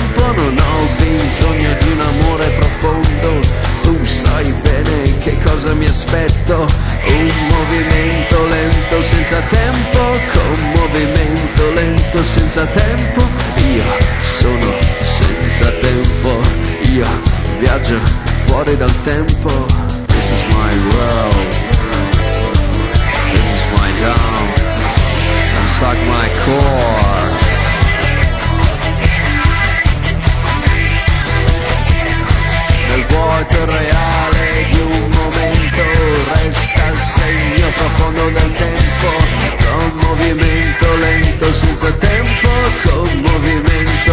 tempo, non ho bisogno di un amore profondo. Tu sai bene che cosa mi aspetto, un movimento lento senza tempo, con movimento lento senza tempo. Io sono senza tempo, io viaggio fuori dal tempo. This is my world, this is my town, and suck my core. Nel vuoto reale di un momento resta il segno profondo del tempo, con movimento lento senza tempo, con movimento